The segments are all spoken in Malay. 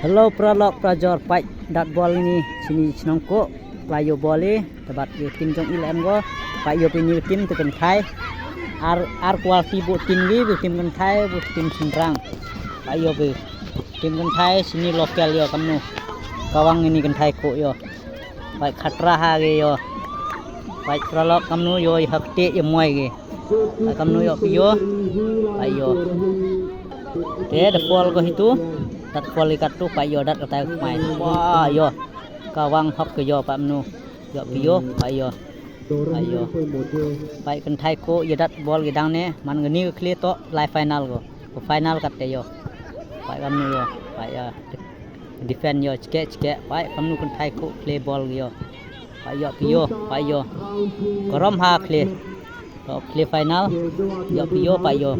Hello pralok prajor pai dat bol ini sini snongko playo bole tebat ye tim jong ilem go pai yo pini tim tekan thai ar quality bu tim gi bu tim kan thai bu tim senrang pai yo be tim kan thai sini lokal yo kamnu kawang ini kan thai ko yo pai khatra ha ge yo pai pralok kamnu yo hakte ye moy ge kamnu yo piyo pai yo te de bol go hitu dat kualikat tu pak yo dat katai mai wah yo kawang hok ke yo pak menu yo piyo pak yo ayo pak kan thai ko ye dat bol gedang ne man ngeni clear to live final go final kat yo pak kamnu yo pak ya defend yo cike pak kamnu kan thai ko play ball yo pak yo piyo pak yo korom ha clear to clear final yo piyo pak yo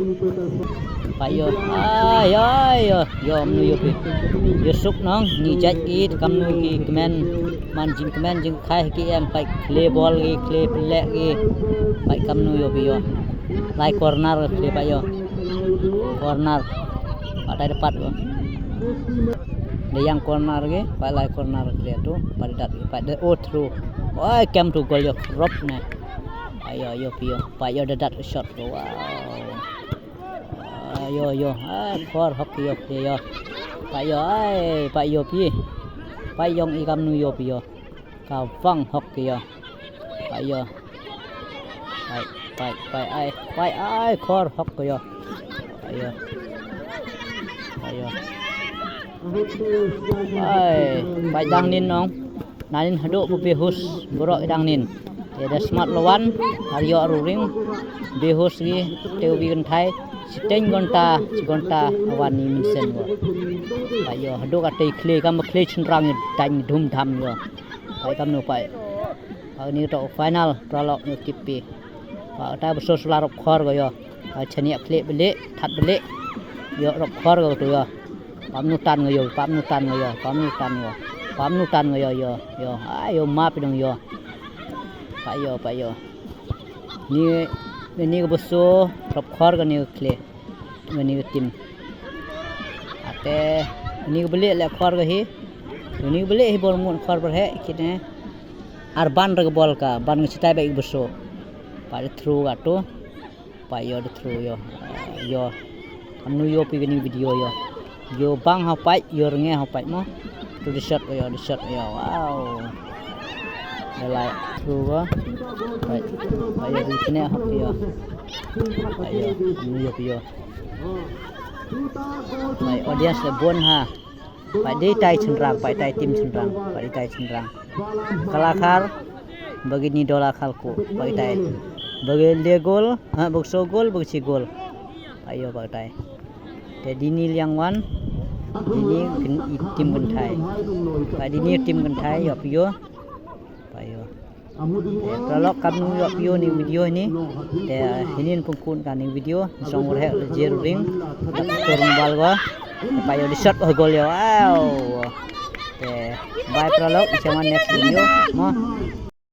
yo yo menu yo pi yo suk nong ni jaj ki kamnu ki kemen man jing khai ki em pai play ball ki play pelek ki pai kamnu yo pi yo lai corner play pai yo corner pada depan go de yang corner ke pai lai corner play tu pada dat pai de o through oi cam tu gol yo rob ne ayo yo pi yo pai yo de dat shot go wow yo kor hok yo yo pak yo pak yo pi pak yong ikam nu yo pi yo ka wang hok yo pak yo pai kor hok yo ayo pai dang nin nong nanin hadu pu hus borok dang nin ada smart lawan haryo ruring behus gi teu bi kan thai siteng gonta awan ni minsen go ayo hadu katai kle kam kle chenrang tan dhum dham yo pai kam no pai ni to final pralok ni tipi pa ta beso sular khor go yo chania kle bele that bele yo rok khor go to yo pam nu tan go yo ayo ma pi dong yo pa yo ni ko beso rok khor go ni kle ni tim ate ni ko bele le khor go hi ni bele hi bol mun khor ber he kine ar ban reg bol ka ban ngitai bai beso pa through gato pa yo de through yo anu yo pi ni video yo bang ha pai yo nge ha pai mo to the shot yo wow de lai through go pa yo di kine ha pi yo ayo anu yo pi yo mai audience le bon ha pai dei tai chenrang pai tai tim chenrang pai tai chenrang kalakar begini dola khalku pai tai bagi le gol ha bokso gol boksi gol ayo pai tai te dini liang wan dini tim kan thai pai dini tim kan thai yo piyo pai yo pralok kamnu yo piyo ni video ni te hinin pungkun kan ni video song rek je ring turun bal go pai yo di shot gol yo wow te bye pralok next video mo